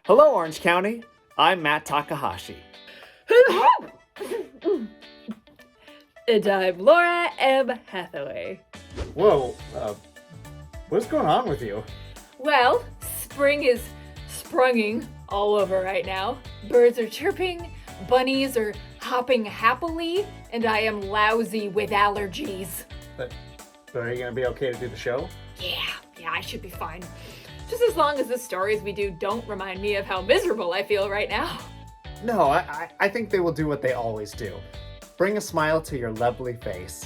Hello, Orange County. I'm Matt Takahashi. And I'm Laura M. Hathaway. Whoa, what's going on with you? Well, spring is sprunging all over right now. Birds are chirping, bunnies are hopping happily, and I am lousy with allergies. But are you gonna be okay to do the show? Yeah, I should be fine. Just as long as the stories we do don't remind me of how miserable I feel right now. No, I think they will do what they always do. Bring a smile to your lovely face.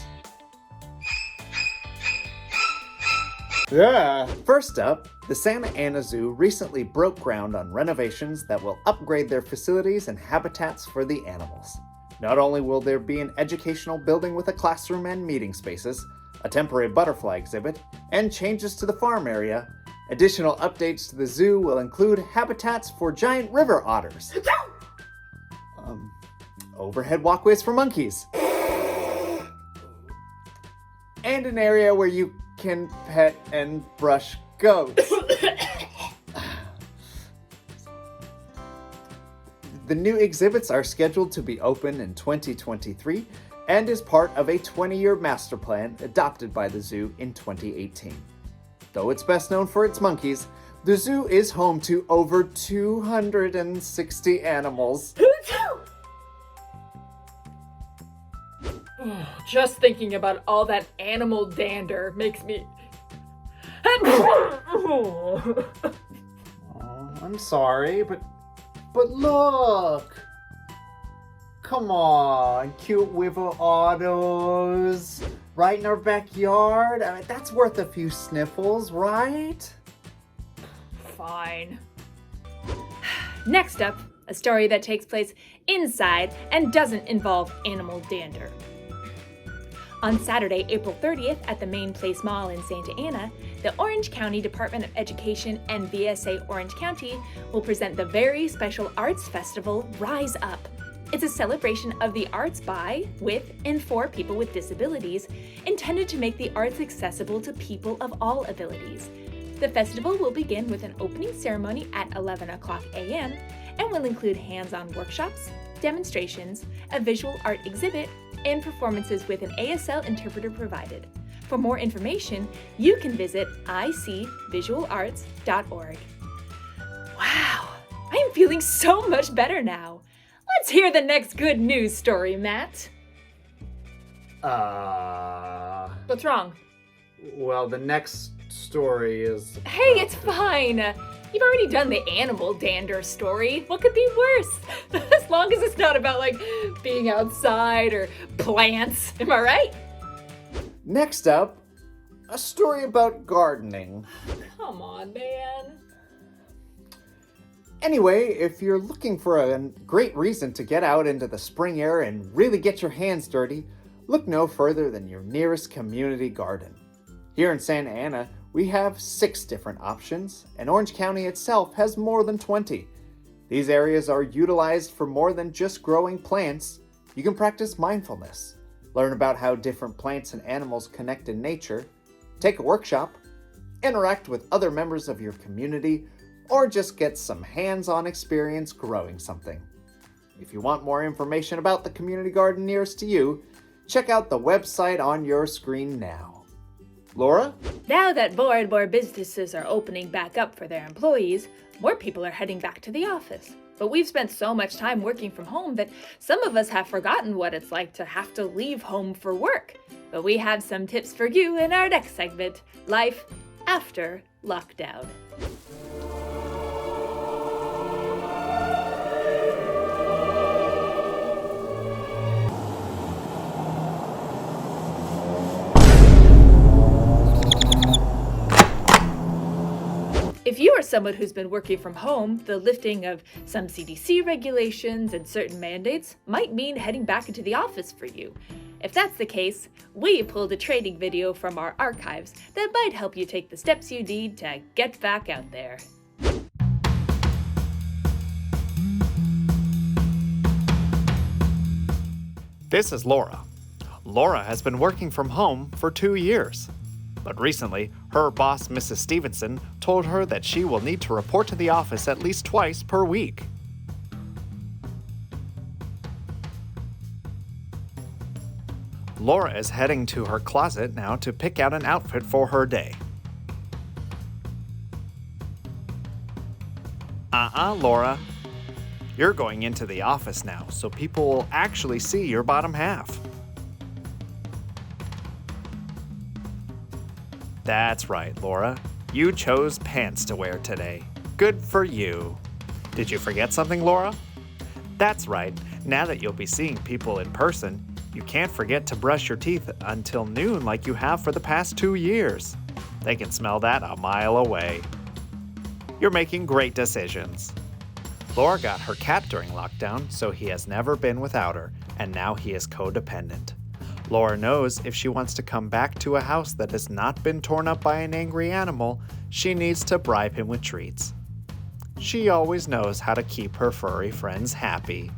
Yeah. First up, the Santa Ana Zoo recently broke ground on renovations that will upgrade their facilities and habitats for the animals. Not only will there be an educational building with a classroom and meeting spaces, a temporary butterfly exhibit, and changes to the farm area, additional updates to the zoo will include habitats for giant river otters, overhead walkways for monkeys, and an area where you can pet and brush goats. The new exhibits are scheduled to be open in 2023 and is part of a 20-year master plan adopted by the zoo in 2018. Though it's best known for its monkeys, the zoo is home to over 260 animals. Just thinking about all that animal dander makes me... Oh, I'm sorry, but look! Come on, cute river otters. Right in our backyard? I mean, that's worth a few sniffles, right? Fine. Next up, a story that takes place inside and doesn't involve animal dander. On Saturday, April 30th at the Main Place Mall in Santa Ana, the Orange County Department of Education and VSA Orange County will present the very special arts festival, Rise Up. It's a celebration of the arts by, with, and for people with disabilities, intended to make the arts accessible to people of all abilities. The festival will begin with an opening ceremony at 11 o'clock a.m. and will include hands-on workshops, demonstrations, a visual art exhibit, and performances with an ASL interpreter provided. For more information, you can visit icvisualarts.org. Wow, I am feeling so much better now. Let's hear the next good news story, Matt. What's wrong? Well, the next story is... Hey, it's fine. You've already done the animal dander story. What could be worse? As long as it's not about, being outside or plants. Am I right? Next up, a story about gardening. Come on, man. Anyway, if you're looking for a great reason to get out into the spring air and really get your hands dirty, look no further than your nearest community garden. Here in Santa Ana, we have 6 different options, and Orange County itself has more than 20. These areas are utilized for more than just growing plants. You can practice mindfulness, learn about how different plants and animals connect in nature, take a workshop, interact with other members of your community, or just get some hands-on experience growing something. If you want more information about the community garden nearest to you, check out the website on your screen now. Laura? Now that more and more businesses are opening back up for their employees, more people are heading back to the office. But we've spent so much time working from home that some of us have forgotten what it's like to have to leave home for work. But we have some tips for you in our next segment, Life After Lockdown. If you are someone who's been working from home, the lifting of some CDC regulations and certain mandates might mean heading back into the office for you. If that's the case, we pulled a training video from our archives that might help you take the steps you need to get back out there. This is Laura. Laura has been working from home for 2 years. But recently, her boss, Mrs. Stevenson, told her that she will need to report to the office at least twice per week. Laura is heading to her closet now to pick out an outfit for her day. Laura. You're going into the office now, so people will actually see your bottom half. That's right, Laura. You chose pants to wear today. Good for you. Did you forget something, Laura? That's right. Now that you'll be seeing people in person, you can't forget to brush your teeth until noon like you have for the past 2 years. They can smell that a mile away. You're making great decisions. Laura got her cat during lockdown, so he has never been without her, and now he is codependent. Laura knows if she wants to come back to a house that has not been torn up by an angry animal, she needs to bribe him with treats. She always knows how to keep her furry friends happy.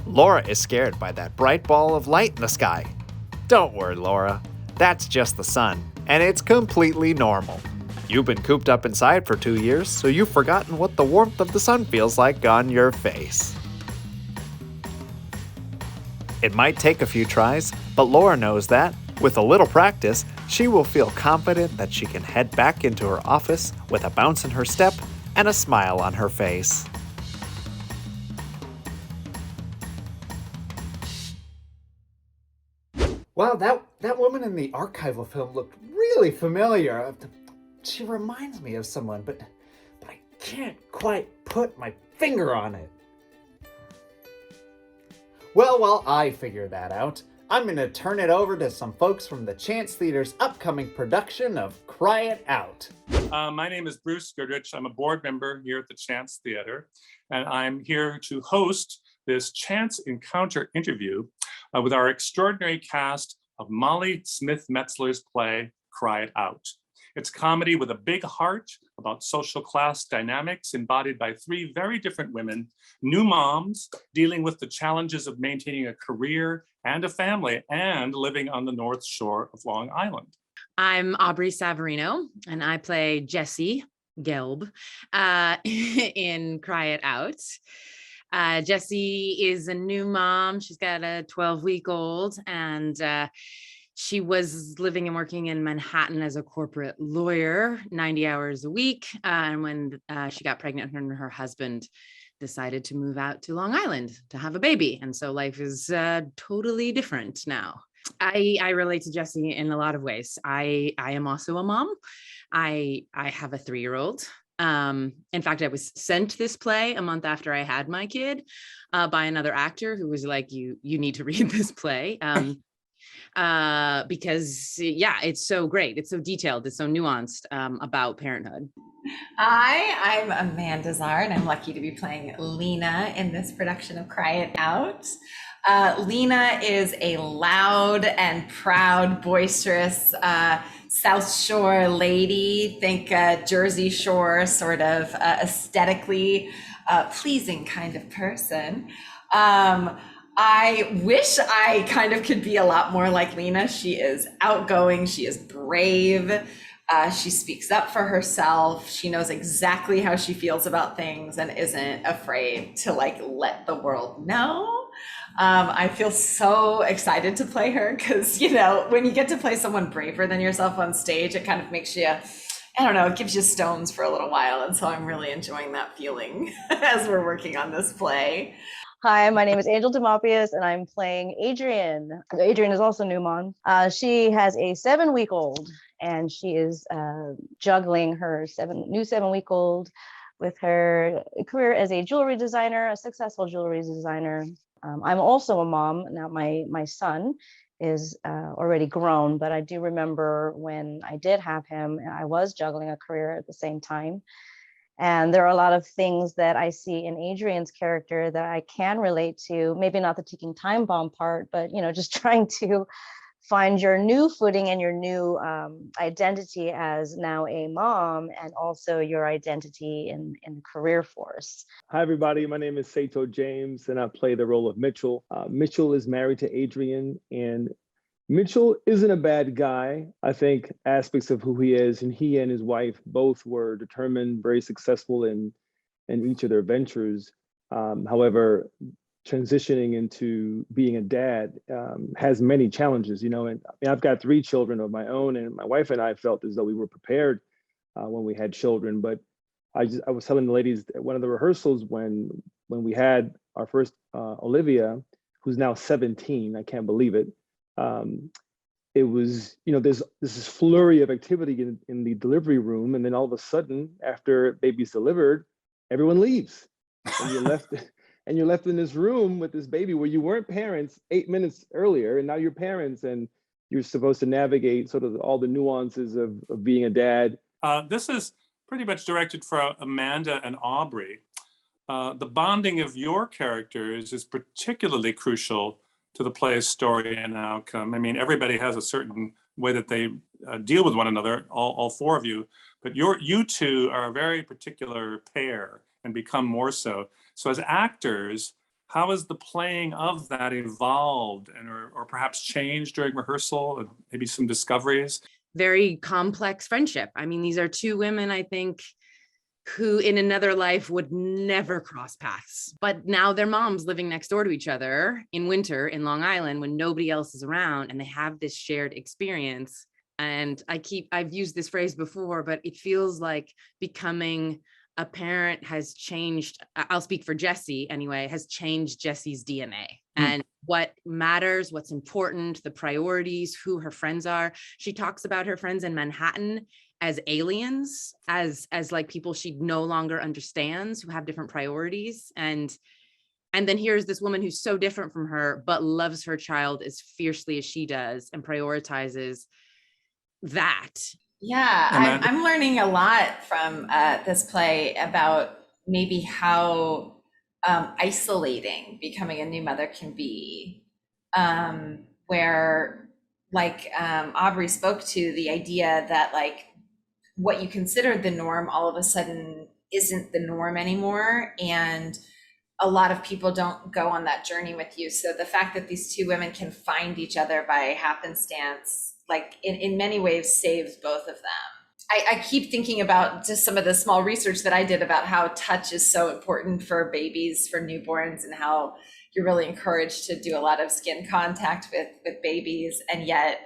Laura is scared by that bright ball of light in the sky. Don't worry, Laura. That's just the sun, and it's completely normal. You've been cooped up inside for 2 years, so you've forgotten what the warmth of the sun feels like on your face. It might take a few tries, but Laura knows that, with a little practice, she will feel confident that she can head back into her office with a bounce in her step and a smile on her face. Wow, that woman in the archival film looked really familiar. She reminds me of someone, but I can't quite put my finger on it. Well, while I figure that out, I'm going to turn it over to some folks from the Chance Theater's upcoming production of Cry It Out. My name is Bruce Goodrich. I'm a board member here at the Chance Theater, and I'm here to host this Chance Encounter interview with our extraordinary cast of Molly Smith Metzler's play, Cry It Out. It's comedy with a big heart about social class dynamics embodied by 3 very different women, new moms dealing with the challenges of maintaining a career and a family and living on the North Shore of Long Island. I'm Aubrey Saverino, and I play Jessie Gelb in Cry It Out. Jessie is a new mom. She's got a 12-week-old, and she was living and working in Manhattan as a corporate lawyer, 90 hours a week. And when she got pregnant, her and her husband decided to move out to Long Island to have a baby. And so life is totally different now. I relate to Jessie in a lot of ways. I am also a mom. I have a 3-year-old. In fact, I was sent this play a month after I had my kid by another actor who was like, you need to read this play. Because it's so great. It's so detailed. It's so nuanced about parenthood. Hi, I'm Amanda Zarr, and I'm lucky to be playing Lina in this production of Cry It Out. Lina is a loud and proud, boisterous South Shore lady. Think Jersey Shore, sort of aesthetically pleasing kind of person. I wish I kind of could be a lot more like Lina. She is outgoing. She is brave. She speaks up for herself. She knows exactly how she feels about things and isn't afraid to let the world know. I feel so excited to play her because, when you get to play someone braver than yourself on stage, it kind of makes you, it gives you stones for a little while. And so I'm really enjoying that feeling as we're working on this play. Hi, my name is Angel Dumapias, and I'm playing Adrienne. Adrienne is also new mom. She has a 7-week-old, and she is juggling her 7-week-old with her career as a jewelry designer, a successful jewelry designer. I'm also a mom. Now, my son is already grown, but I do remember when I did have him, I was juggling a career at the same time. And there are a lot of things that I see in Adrienne's character that I can relate to, maybe not the ticking time bomb part, but, just trying to find your new footing and your new identity as now a mom, and also your identity in the career force. Hi, everybody. My name is Sato James, and I play the role of Mitchell. Mitchell is married to Adrienne, and Mitchell isn't a bad guy. I think aspects of who he is, and he and his wife both were determined, very successful in each of their ventures. However, transitioning into being a dad has many challenges, and I mean, I've got 3 children of my own, and my wife and I felt as though we were prepared when we had children. But I was telling the ladies at one of the rehearsals when we had our first Olivia, who's now 17, I can't believe it. It was, there's this flurry of activity in the delivery room, and then all of a sudden, after baby's delivered, everyone leaves, and you're left in this room with this baby where you weren't parents 8 minutes earlier, and now you're parents, and you're supposed to navigate sort of all the nuances of being a dad. This is pretty much directed for Amanda and Aubrey. The bonding of your characters is particularly crucial to the play's story and outcome. I mean, everybody has a certain way that they deal with one another, all 4 of you, but you two are a very particular pair and become more so. So as actors, how has the playing of that evolved or perhaps changed during rehearsal, and maybe some discoveries? Very complex friendship. I mean, these are 2 women, I think, who in another life would never cross paths. But now they're moms living next door to each other in winter in Long Island when nobody else is around, and they have this shared experience. And I've used this phrase before, but it feels like becoming a parent has changed, I'll speak for Jessie anyway, has changed Jessie's DNA. And what matters, what's important, the priorities, who her friends are. She talks about her friends in Manhattan as aliens, as like people she no longer understands, who have different priorities. And then here's this woman who's so different from her, but loves her child as fiercely as she does and prioritizes that. Yeah, I'm learning a lot from this play about maybe how isolating becoming a new mother can be, where like Aubrey spoke to the idea that like what you considered the norm all of a sudden isn't the norm anymore, and a lot of people don't go on that journey with you. So the fact that these 2 women can find each other by happenstance, like in many ways, saves both of them. I keep thinking about just some of the small research that I did about how touch is so important for babies, for newborns, and how you're really encouraged to do a lot of skin contact with babies. And yet,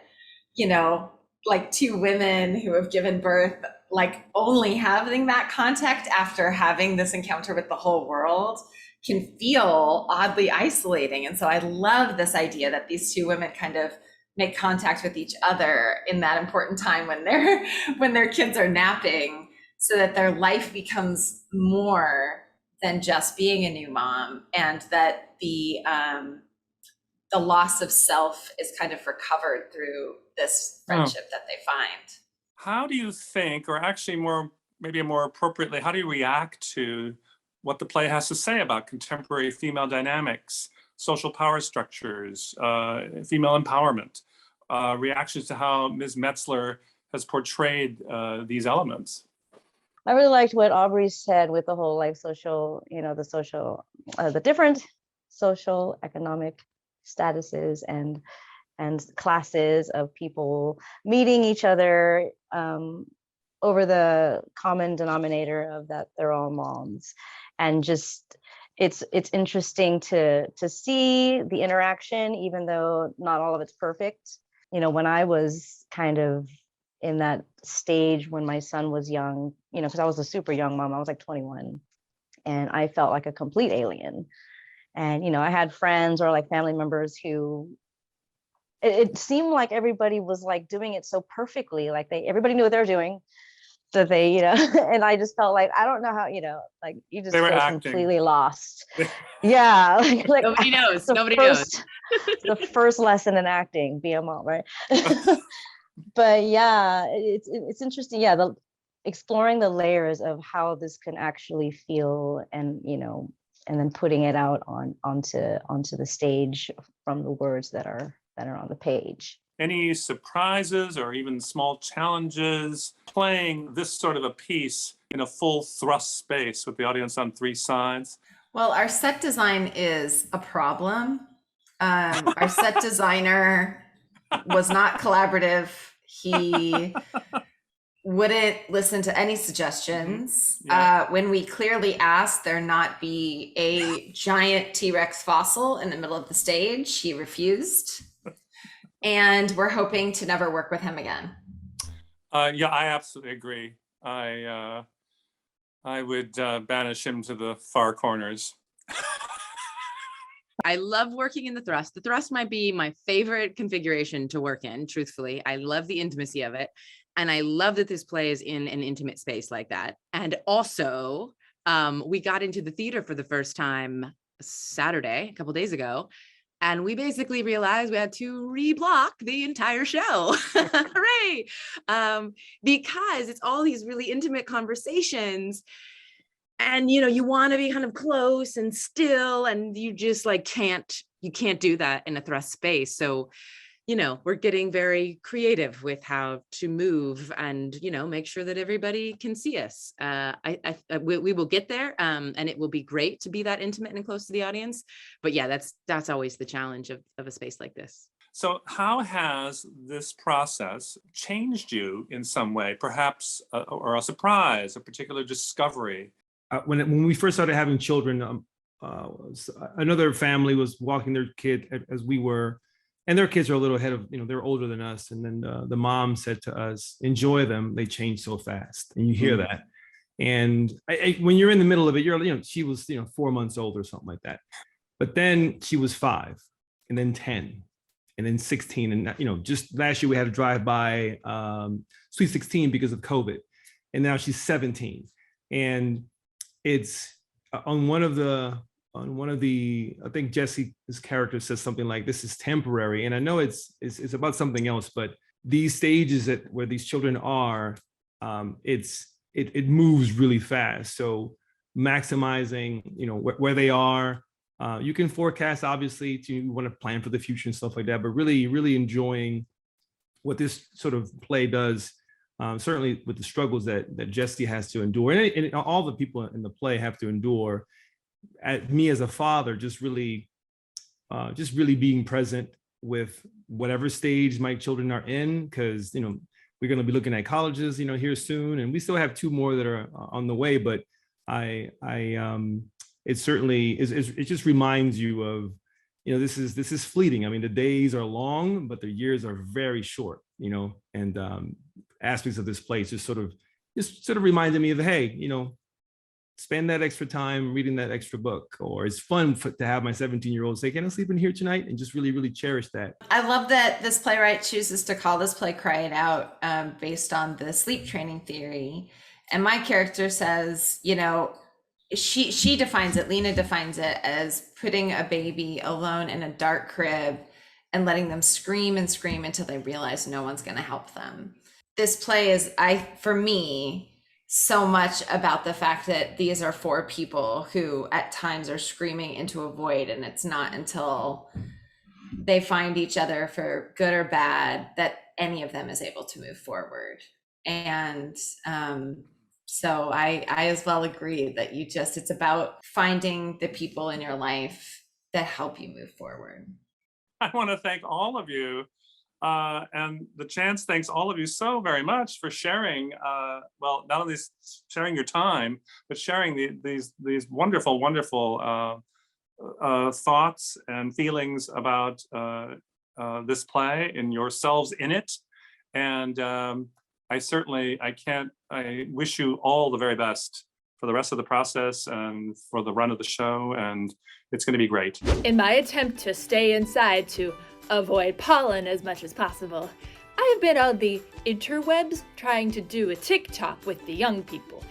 like 2 women who have given birth, like only having that contact after having this encounter with the whole world can feel oddly isolating. And so I love this idea that these 2 women kind of make contact with each other in that important time when their kids are napping, so that their life becomes more than just being a new mom, and that the loss of self is kind of recovered through this friendship that they find. How do you think, or actually maybe more appropriately, how do you react to what the play has to say about contemporary female dynamics, social power structures, female empowerment, reactions to how Ms. Metzler has portrayed these elements? I really liked what Aubrey said with the whole like social, the different social economic statuses and classes of people meeting each other over the common denominator of that they're all moms. And just it's interesting to see the interaction, even though not all of it's perfect. When I was kind of in that stage when my son was young, because I was a super young mom, I was like 21, and I felt like a complete alien. And I had friends or like family members who it seemed like everybody was like doing it so perfectly, like everybody knew what they were doing, that they and I just felt like I don't know how, like you just feel completely lost. Yeah, like nobody knows. Nobody knows. The first lesson in acting, be a mom, right? But yeah, it's interesting. Yeah, exploring the layers of how this can actually feel, and and then putting it out onto the stage from the words that are on the page. Any surprises or even small challenges playing this sort of a piece in a full thrust space with the audience on three sides? Well, our set design is a problem. Our set designer was not collaborative. He wouldn't listen to any suggestions. Yeah. When we clearly asked there not be a giant T-Rex fossil in the middle of the stage, he refused. And we're hoping to never work with him again. Yeah, I absolutely agree. I would banish him to the far corners. I love working in the thrust. The thrust might be my favorite configuration to work in, truthfully. I love the intimacy of it. And I love that this play is in an intimate space like that. And also, we got into the theater for the first time Saturday, a couple days ago. And we basically realized we had to reblock the entire show. Hooray! Because it's all these really intimate conversations. And, you know, you want to be kind of close and still, and you just like you can't do that in a thrust space. So, you know, we're getting very creative with how to move and, you know, make sure that everybody can see us. We will get there, and it will be great to be that intimate and close to the audience. But yeah, that's always the challenge of a space like this. So how has this process changed you in some way, perhaps, or a surprise, a particular discovery? When we first started having children, another family was walking their kid as we were, and their kids are a little ahead of, you know, they're older than us. And then the mom said to us, enjoy them. They change so fast. And you hear that. And when you're in the middle of it, you're, you know, she was, you know, 4 months old or something like that. But then she was 5 and then 10 and then 16. And, you know, just last year we had to drive by Sweet 16 because of COVID. And now she's 17. And it's on one of the, I think Jessie's character says something like, this is temporary. And I know it's about something else, but these stages where these children are, it moves really fast. So maximizing, you know, where they are, you can forecast, obviously, you want to plan for the future and stuff like that, but really, really enjoying what this sort of play does. Certainly with the struggles that Jessie has to endure, and all the people in the play have to endure. Me as a father, just really being present with whatever stage my children are in, because, you know, we're going to be looking at colleges, you know, here soon, and we still have 2 more that are on the way. But it certainly is. It just reminds you of, you know, this is fleeting. I mean, the days are long, but the years are very short. You know, and aspects of this place just sort of reminded me of, hey, you know, spend that extra time reading that extra book, or it's fun to have my 17-year-old say, can I sleep in here tonight? And just really, really cherish that. I love that this playwright chooses to call this play Cry It Out, based on the sleep training theory. And my character says, you know, she defines it, Lina defines it as putting a baby alone in a dark crib and letting them scream and scream until they realize no one's going to help them. This play is, for me, so much about the fact that these are 4 people who at times are screaming into a void, and it's not until they find each other, for good or bad, that any of them is able to move forward. And so I as well agree that it's about finding the people in your life that help you move forward. I want to thank all of you. And the Chance thanks all of you so very much for sharing, well, not only sharing your time, but sharing these wonderful, wonderful thoughts and feelings about this play and yourselves in it. And I wish you all the very best for the rest of the process and for the run of the show, and it's going to be great. In my attempt to stay inside to avoid pollen as much as possible, I have been on the interwebs trying to do a TikTok with the young people.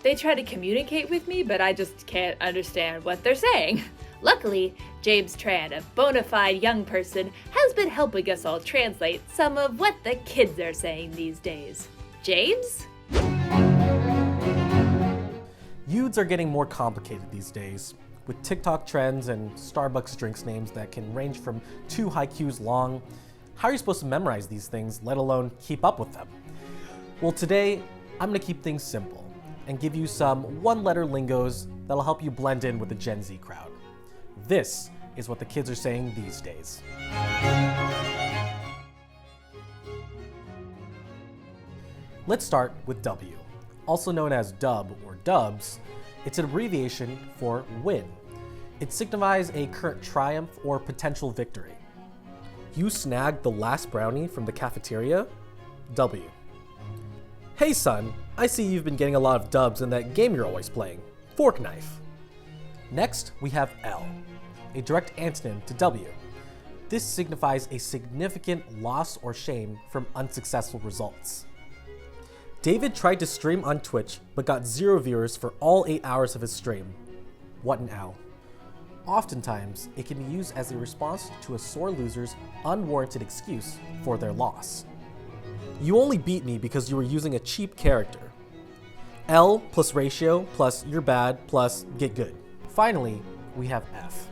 They try to communicate with me, but I just can't understand what they're saying. Luckily, James Tran, a bona fide young person, has been helping us all translate some of what the kids are saying these days. James? Youths are getting more complicated these days, with TikTok trends and Starbucks drinks names that can range from 2 haikus long How are you supposed to memorize these things, let alone keep up with them? Well, today, I'm gonna keep things simple and give you some one-letter lingos that'll help you blend in with the Gen Z crowd. This is what the kids are saying these days. Let's start with W. Also known as dub or dubs, it's an abbreviation for win. It signifies a current triumph or potential victory. You snagged the last brownie from the cafeteria? W. Hey son, I see you've been getting a lot of dubs in that game you're always playing, Fork Knife. Next, we have L, a direct antonym to W. This signifies a significant loss or shame from unsuccessful results. David tried to stream on Twitch, but got 0 viewers for all 8 hours of his stream. What an L. Oftentimes, it can be used as a response to a sore loser's unwarranted excuse for their loss. You only beat me because you were using a cheap character. L plus ratio plus you're bad plus get good. Finally, we have F.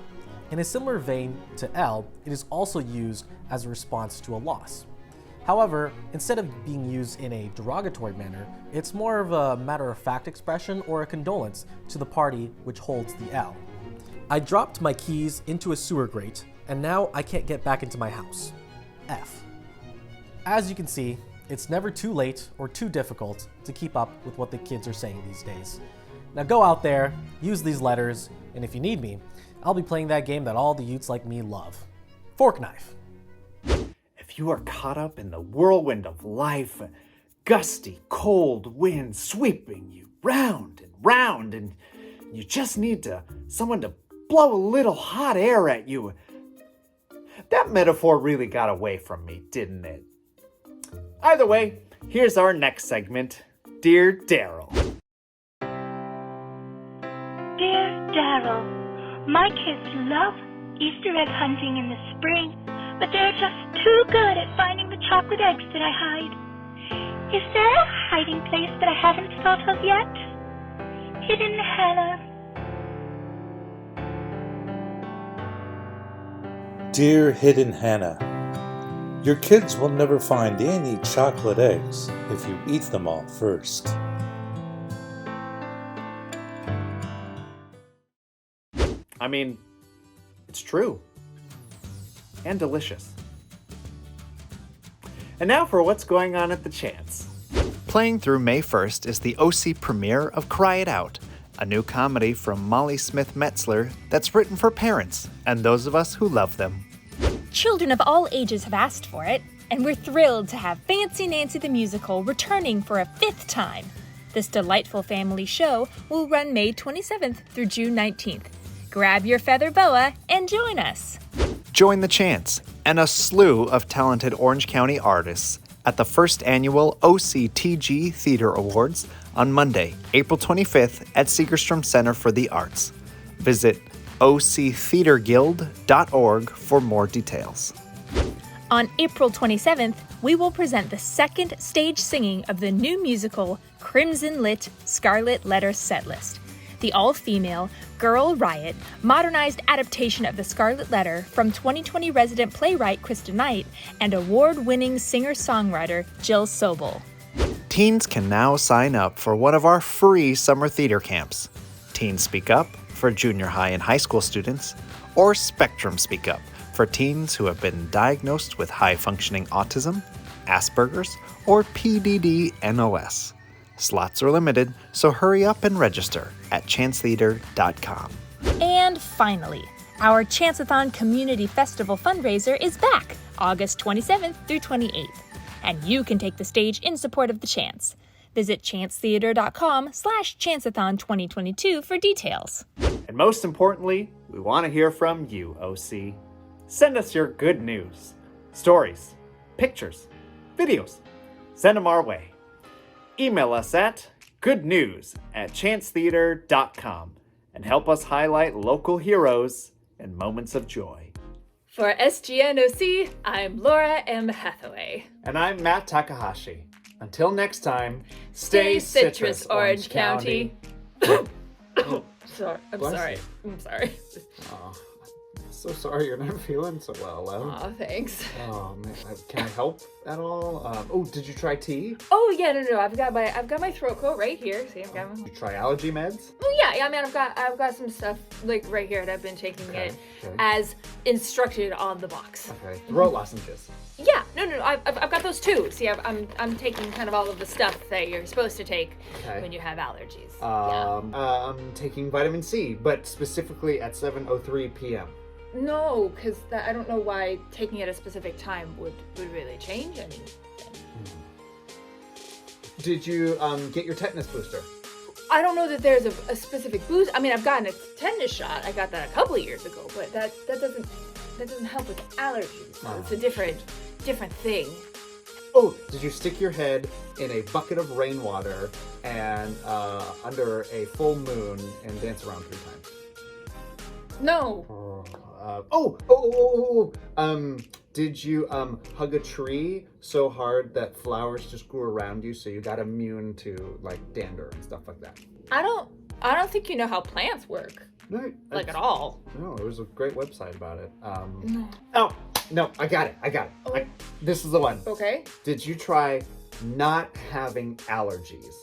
In a similar vein to L, it is also used as a response to a loss. However, instead of being used in a derogatory manner, it's more of a matter-of-fact expression or a condolence to the party which holds the L. I dropped my keys into a sewer grate, and now I can't get back into my house. F. As you can see, it's never too late or too difficult to keep up with what the kids are saying these days. Now go out there, use these letters, and if you need me, I'll be playing that game that all the youths like me love. Fork Knife. If you are caught up in the whirlwind of life, a gusty, cold wind sweeping you round and round, and you just need someone to blow a little hot air at you. That metaphor really got away from me, didn't it? Either way, here's our next segment, Dear Daryl. Dear Daryl, my kids love Easter egg hunting in the spring, but they're just too good at finding the chocolate eggs that I hide. Is there a hiding place that I haven't thought of yet? Hidden Hannah. Dear Hidden Hannah, your kids will never find any chocolate eggs if you eat them all first. I mean, it's true. And delicious. And now for what's going on at the Chance. Playing through May 1st is the OC premiere of Cry It Out, a new comedy from Molly Smith Metzler that's written for parents and those of us who love them. Children of all ages have asked for it, and we're thrilled to have Fancy Nancy the Musical returning for a 5th time. This delightful family show will run May 27th through June 19th. Grab your feather boa and join us. Join the Chance and a slew of talented Orange County artists at the first annual OCTG Theater Awards on Monday, April 25th at Segerstrom Center for the Arts. Visit octheaterguild.org for more details. On April 27th, we will present the second stage singing of the new musical Crimson Lit Scarlet Letter Setlist, the all-female Girl Riot modernized adaptation of the Scarlet Letter from 2020 resident playwright Krista Knight and award-winning singer-songwriter Jill Sobel. Teens can now sign up for one of our free summer theater camps. Teens Speak Up for junior high and high school students, or Spectrum Speak Up for teens who have been diagnosed with high-functioning autism, Asperger's, or PDD-NOS. Slots are limited, so hurry up and register at chancetheater.com. And finally, our Chanceathon Community Festival fundraiser is back August 27th through 28th, and you can take the stage in support of the Chance. Visit chancetheater.com/Chanceathon 2022 for details. And most importantly, we want to hear from you, OC. Send us your good news, stories, pictures, videos. Send them our way. Email us at goodnews@chancetheater.com and help us highlight local heroes and moments of joy. For SGNOC, I'm Laura M. Hathaway. And I'm Matt Takahashi. Until next time, Stay citrus, Orange County. Oh, sorry. I'm bless sorry. you. I'm sorry. Oh, so sorry you're not feeling so well, love. Aw, thanks. Oh man, can I help at all? Oh, did you try tea? Oh yeah, no. I've got my throat coat right here. See, I've got my. Did you try allergy meds? Oh yeah. I mean, I've got some stuff like right here, and I've been taking it as instructed on the box. Okay. Throat lozenges. Yeah, no. I've got those too. See, I'm taking kind of all of the stuff that you're supposed to take when you have allergies. I'm taking vitamin C, but specifically at 7:03 p.m. No, because I don't know why taking it at a specific time would really change anything. Did you get your tetanus booster? I don't know that there's a specific boost. I mean, I've gotten a tetanus shot. I got that a couple of years ago, but that doesn't help with allergies. So it's a different thing. Oh, did you stick your head in a bucket of rainwater and under a full moon and dance around 3 times? No. Did you hug a tree so hard that flowers just grew around you, so you got immune to like dander and stuff like that? I don't think you know how plants work. No, like at all. No, there was a great website about it. No. Oh, no, I got it. Oh. This is the one. Okay. Did you try not having allergies?